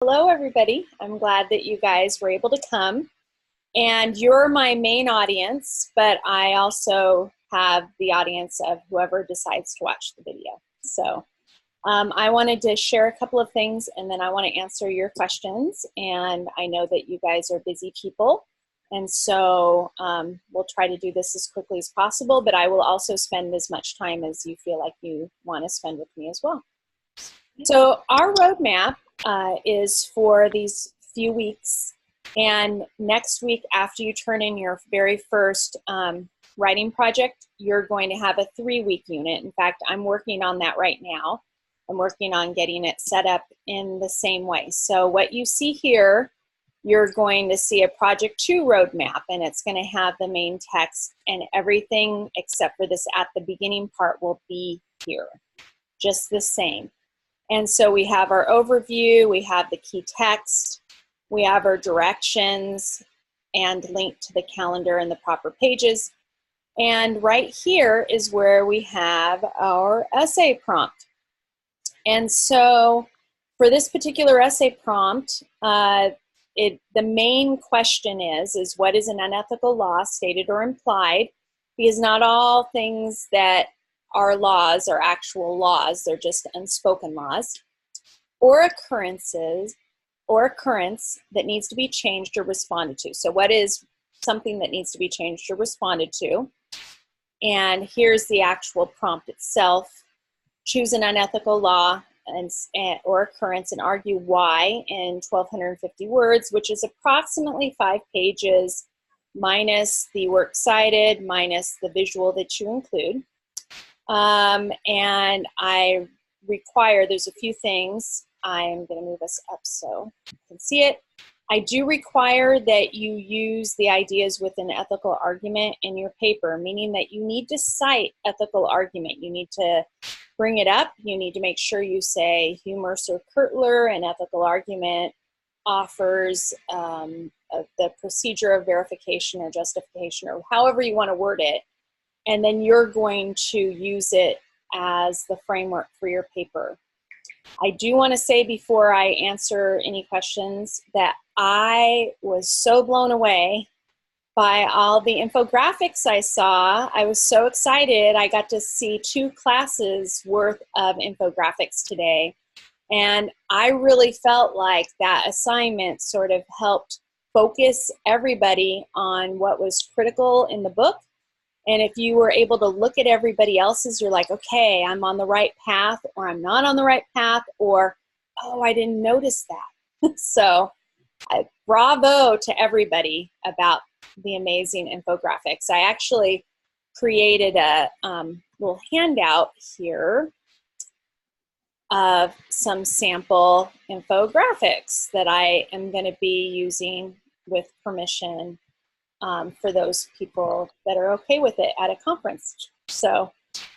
Hello, everybody. I'm glad that you guys were able to come. And you're my main audience, but I also have the audience of whoever decides to watch the video. So I wanted to share a couple of things, and then I want to answer your questions. And I know that you guys are busy people, and so we'll try to do this as quickly as possible, but I will also spend as much time as you feel like you want to spend with me as well. So our roadmap is for these few weeks, and next week after you turn in your very first writing project, you're going to have a 3-week unit. In fact, I'm working on that right now. I'm working on getting it set up in the same way. So what you see here, you're going to see a Project 2 roadmap, and it's going to have the main text, and everything except for this at the beginning part will be here, just the same. And so we have our overview, we have the key text, we have our directions, and link to the calendar and the proper pages. And right here is where we have our essay prompt. And so for this particular essay prompt, the main question is what is an unethical law, stated or implied? Because not all things that are laws are actual laws, they're just unspoken laws, or occurrences, or occurrence that needs to be changed or responded to. So what is something that needs to be changed or responded to? And here's the actual prompt itself. Choose an unethical law or occurrence and argue why in 1,250 words, which is approximately 5 pages, minus the works cited, minus the visual that you include. And I require, there's a few things. I'm going to move us up so you can see it. I do require that you use the ideas with an ethical argument in your paper, meaning that you need to cite ethical argument. You need to bring it up. You need to make sure you say Hugh Mercer Kurtler, an ethical argument offers the procedure of verification or justification, or however you want to word it. And then you're going to use it as the framework for your paper. I do want to say before I answer any questions that I was so blown away by all the infographics I saw. I was so excited. I got to see 2 classes worth of infographics today. And I really felt like that assignment sort of helped focus everybody on what was critical in the book. And if you were able to look at everybody else's, you're like, okay, I'm on the right path, or I'm not on the right path, or, oh, I didn't notice that. So bravo to everybody about the amazing infographics. I actually created a little handout here of some sample infographics that I am going to be using with permission for those people that are okay with it at a conference. So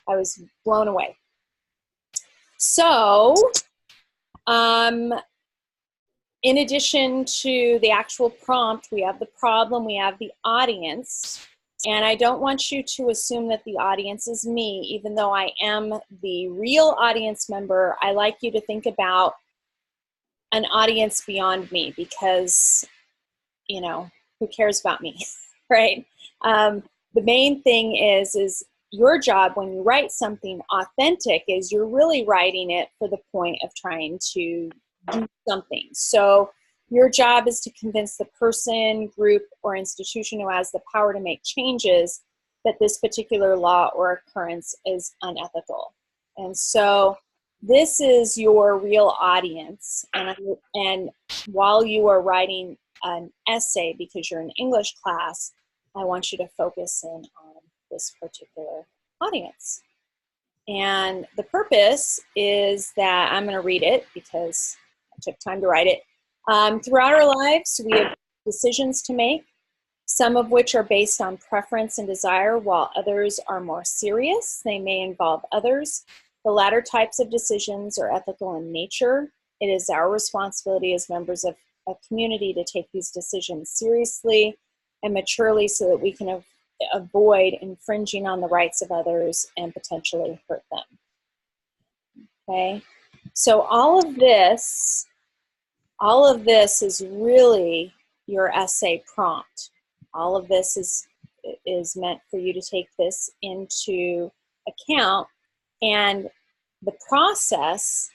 I was blown away. So in addition to the actual prompt, we have the problem, we have the audience. And I don't want you to assume that the audience is me, even though I am the real audience member. I like you to think about an audience beyond me, because, you know, who cares about me, right? The main thing is your job when you write something authentic is you're really writing it for the point of trying to do something. So your job is to convince the person, group, or institution who has the power to make changes that this particular law or occurrence is unethical. And so this is your real audience. And while you are writing an essay, because you're in English class, I want you to focus in on this particular audience. And the purpose is that I'm going to read it because I took time to write it. Throughout our lives, we have decisions to make, some of which are based on preference and desire, while others are more serious. They may involve others. The latter types of decisions are ethical in nature. It is our responsibility as members of a community to take these decisions seriously and maturely so that we can avoid infringing on the rights of others and potentially hurt them. Okay, so all of this all of this is really your essay prompt. All of this is meant for you to take this into account, and the process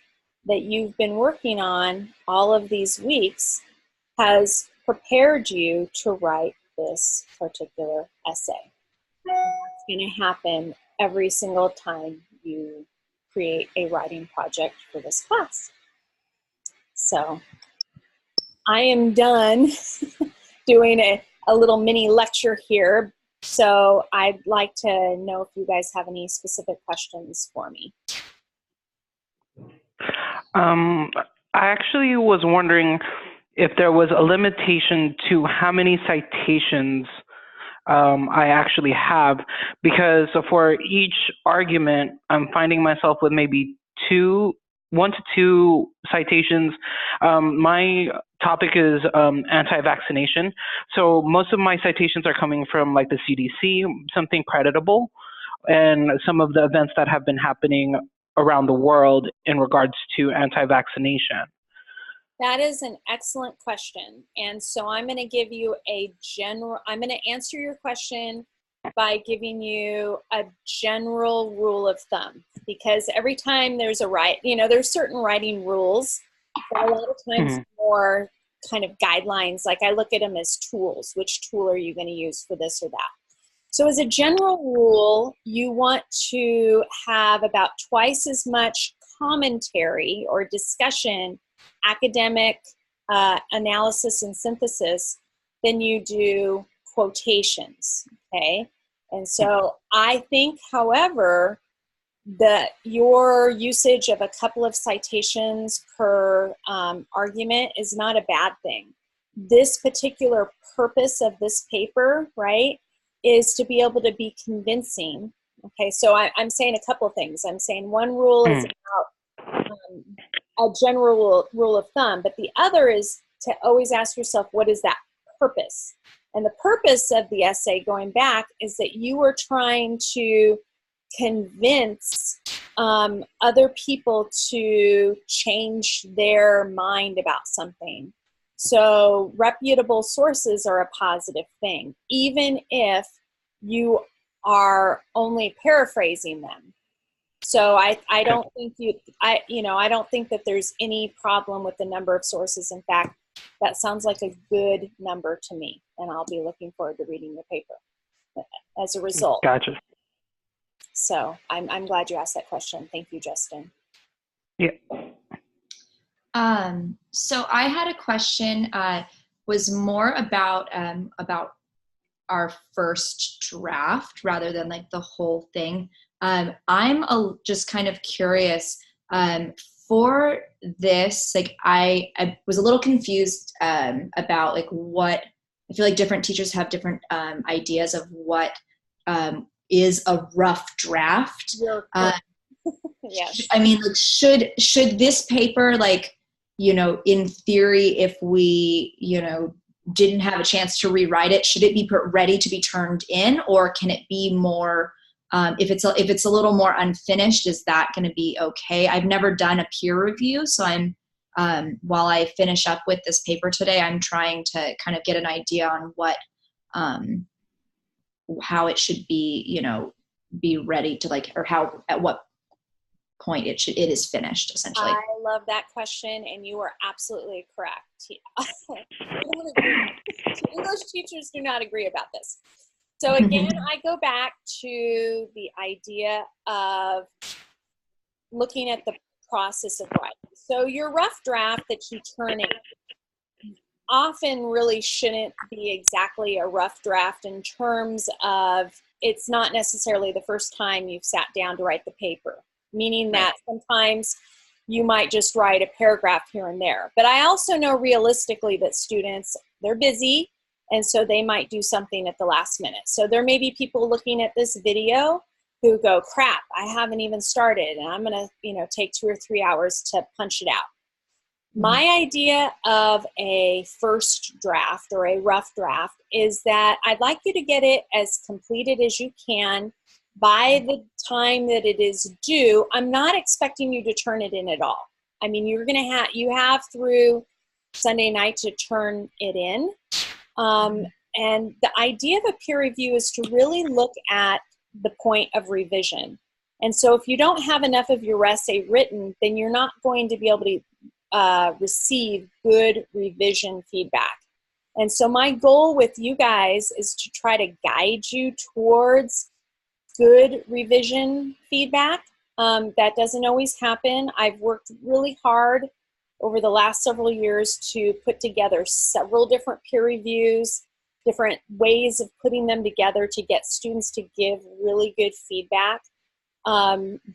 that you've been working on all of these weeks has prepared you to write this particular essay. It's going to happen every single time you create a writing project for this class. So I am done doing a little mini lecture here. So I'd like to know if you guys have any specific questions for me. I actually was wondering if there was a limitation to how many citations I actually have, because for each argument, I'm finding myself with maybe 1 to 2 citations. My topic is anti-vaccination, so most of my citations are coming from like the CDC, something creditable, and some of the events that have been happening around the world in regards to anti-vaccination. That is an excellent question. And so I'm going to give you I'm going to answer your question by giving you a general rule of thumb, because every time there's there's certain writing rules, but a lot of times more kind of guidelines. Like I look at them as tools. Which tool are you going to use for this or that? So as a general rule, you want to have about twice as much commentary or discussion, academic analysis and synthesis, than you do quotations, okay? And so I think, however, that your usage of a couple of citations per argument is not a bad thing. This particular purpose of this paper, right, is to be able to be convincing. Okay, so I'm saying a couple of things. I'm saying one rule is about a general rule of thumb, but the other is to always ask yourself, what is that purpose? And the purpose of the essay, going back, is that you are trying to convince other people to change their mind about something. So reputable sources are a positive thing, even if you are only paraphrasing them. So I don't think I don't think that there's any problem with the number of sources. In fact, that sounds like a good number to me, and I'll be looking forward to reading the paper as a result. Gotcha. So I'm glad you asked that question. Thank you, Justin. Yeah. So I had a question, was more about our first draft rather than like the whole thing. I'm just kind of curious for this. Like I was a little confused about like what I feel like different teachers have different ideas of what is a rough draft. Yes. I mean, like, should this paper, like, in theory, if we, didn't have a chance to rewrite it, should it be ready to be turned in, or can it be more, if it's a little more unfinished, is that going to be okay? I've never done a peer review, so I'm, while I finish up with this paper today, I'm trying to kind of get an idea on what, how it should be, be ready to like, or how, at what point it is finished, essentially. I love that question, and you are absolutely correct. English teachers do not agree about this. So again, I go back to the idea of looking at the process of writing. So your rough draft that you turn in often really shouldn't be exactly a rough draft in terms of it's not necessarily the first time you've sat down to write the paper, meaning that sometimes you might just write a paragraph here and there. But I also know realistically that students, they're busy, and so they might do something at the last minute. So there may be people looking at this video who go, crap, I haven't even started, and I'm gonna take 2 or 3 hours to punch it out. My idea of a first draft or a rough draft is that I'd like you to get it as completed as you can by the time that it is due. I'm not expecting you to turn it in at all. I mean, you have through Sunday night to turn it in. And the idea of a peer review is to really look at the point of revision. And so if you don't have enough of your essay written, then you're not going to be able to receive good revision feedback. And so my goal with you guys is to try to guide you towards good revision feedback. That doesn't always happen. I've worked really hard over the last several years to put together several different peer reviews, different ways of putting them together to get students to give really good feedback.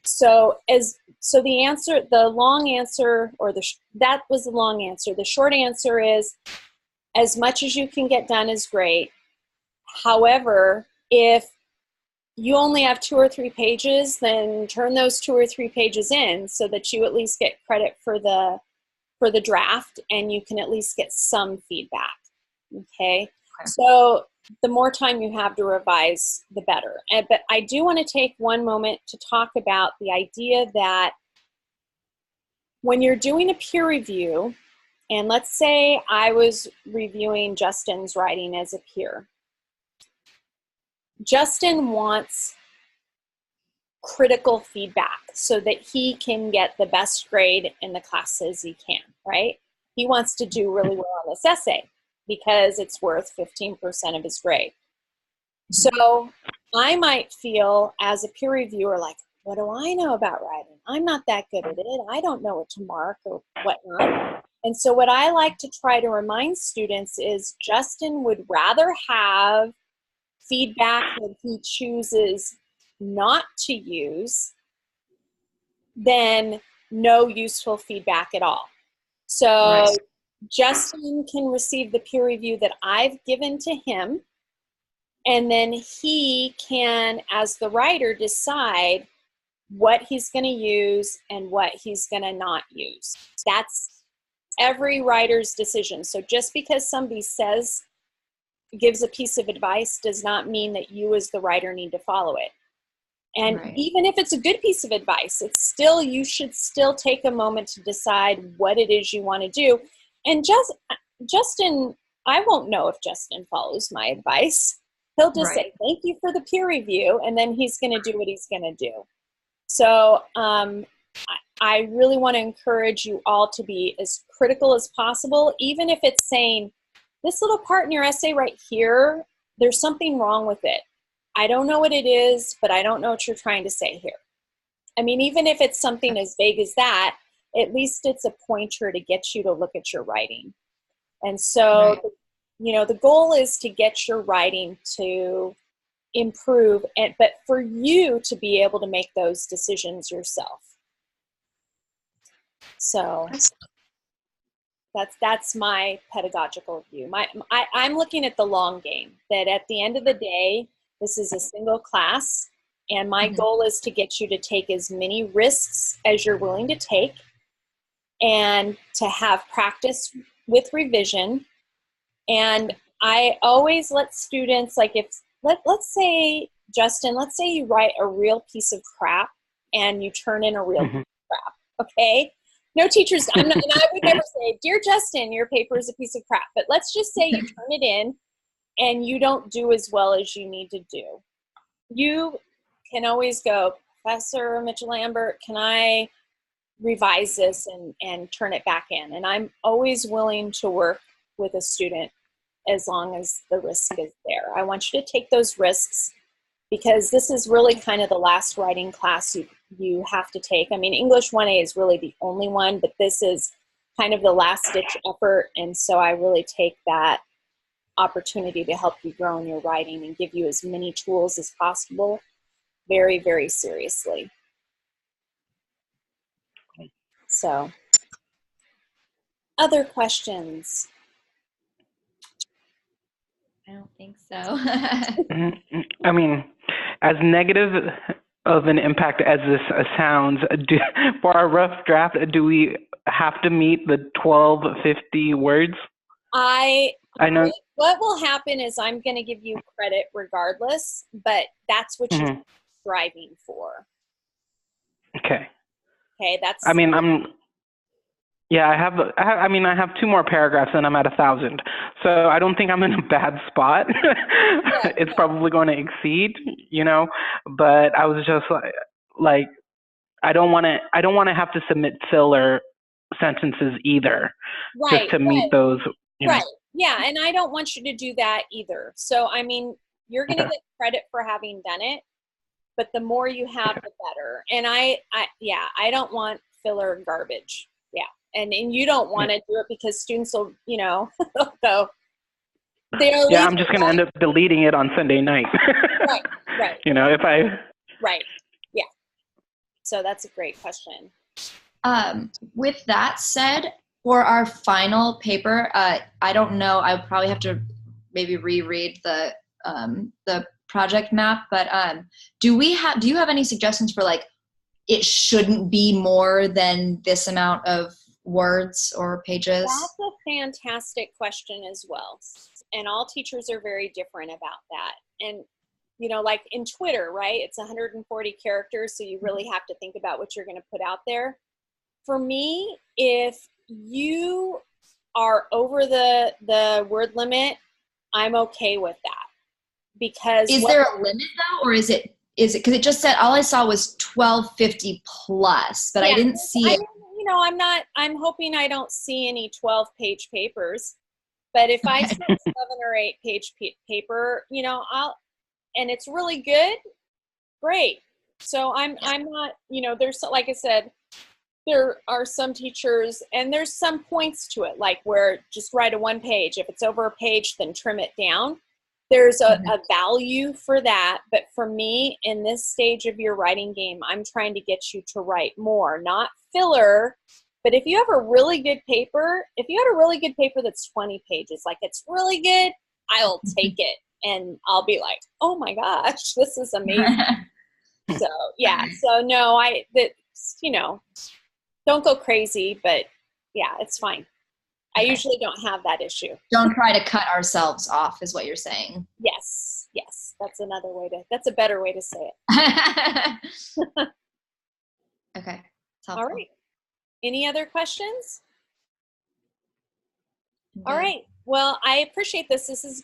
So the answer, the long answer, or that was the long answer. The short answer is, as much as you can get done is great. However, if you only have 2 or 3 pages, then turn those 2 or 3 pages in so that you at least get credit for the draft, and you can at least get some feedback. Okay? So the more time you have to revise, the better. But I do want to take one moment to talk about the idea that when you're doing a peer review, and let's say I was reviewing Justin's writing as a peer. Justin wants critical feedback so that he can get the best grade in the classes he can, right? He wants to do really well on this essay because it's worth 15% of his grade. So I might feel as a peer reviewer like, what do I know about writing? I'm not that good at it. I don't know what to mark or whatnot. And so what I like to try to remind students is Justin would rather have feedback that he chooses not to use than no useful feedback at all. So right. Justin can receive the peer review that I've given to him, and then he can, as the writer, decide what he's going to use and what he's going to not use. That's every writer's decision. So just because somebody gives a piece of advice does not mean that you as the writer need to follow it. And right. Even if it's a good piece of advice, you should still take a moment to decide what it is you want to do. And Justin, I won't know if Justin follows my advice. He'll just say, thank you for the peer review, and then he's going to do what he's going to do. So I really want to encourage you all to be as critical as possible, even if it's saying, this little part in your essay right here, there's something wrong with it. I don't know what it is, but I don't know what you're trying to say here. I mean, even if it's something as vague as that, at least it's a pointer to get you to look at your writing. And so, the goal is to get your writing to improve, but for you to be able to make those decisions yourself. So that's my pedagogical view. I'm looking at the long game, that at the end of the day, this is a single class, and my goal is to get you to take as many risks as you're willing to take and to have practice with revision. And I always let students, like let's say, Justin, let's say you write a real piece of crap and you turn in a real piece of crap, okay? No teachers, and I would never say, dear Justin, your paper is a piece of crap. But let's just say you turn it in and you don't do as well as you need to do. You can always go, Professor Mitchell-Lambert, can I revise this and turn it back in? And I'm always willing to work with a student as long as the risk is there. I want you to take those risks because this is really kind of the last writing class you have to take. I mean, English 1A is really the only one, but this is kind of the last ditch effort. And so I really take that opportunity to help you grow in your writing and give you as many tools as possible very, very seriously. So, other questions? I don't think so. I mean, as negative of an impact as this sounds, for our rough draft, do we have to meet the 1250 words? I know. What will happen is I'm going to give you credit regardless, but that's what you're striving for. Okay. Okay, that's. I mean, Yeah, I mean, I have 2 more paragraphs and I'm at 1,000. So I don't think I'm in a bad spot. It's probably going to exceed, you know, but I was just like, I don't want to have to submit filler sentences either, just to meet those, you know. Right. Yeah, and I don't want you to do that either. So, I mean, you're going to Okay. get credit for having done it, but the more you have, the better. And I don't want filler garbage. Yeah. And you don't want to do it because students will, you know, they'll go, they'll Yeah, leave I'm just going to end up deleting it on Sunday night. Right. You know, if I. Right. Yeah. So that's a great question. With that said, for our final paper, I don't know, I probably have to maybe reread the project map, but do you have any suggestions for like, it shouldn't be more than this amount of words or pages? That's a fantastic question as well. And all teachers are very different about that. And, you know, like in Twitter, right? It's 140 characters, so you really have to think about what you're going to put out there. For me, if you are over the word limit, I'm okay with that. Because is there a limit though, or is it because it just said all I saw was 1250 plus, but I didn't see it. You know, I'm hoping I don't see any 12-page papers, but if I see a 7 or 8-page paper, you know, and it's really good, great. So I'm not, you know, there's, like I said, there are some teachers, and there's some points to it, like where just write a 1 page. If it's over a page, then trim it down. There's a value for that. But for me, in this stage of your writing game, I'm trying to get you to write more, not filler. But if you have a really good paper, if you had a really good paper that's 20 pages, like it's really good, I'll take it. And I'll be like, oh my gosh, this is amazing. So, yeah. So, no, you know, don't go crazy, but yeah, it's fine. I usually don't have that issue. Don't try to cut ourselves off is what you're saying. Yes. That's a better way to say it. Okay. All right. Any other questions? All right. Well, I appreciate this. This is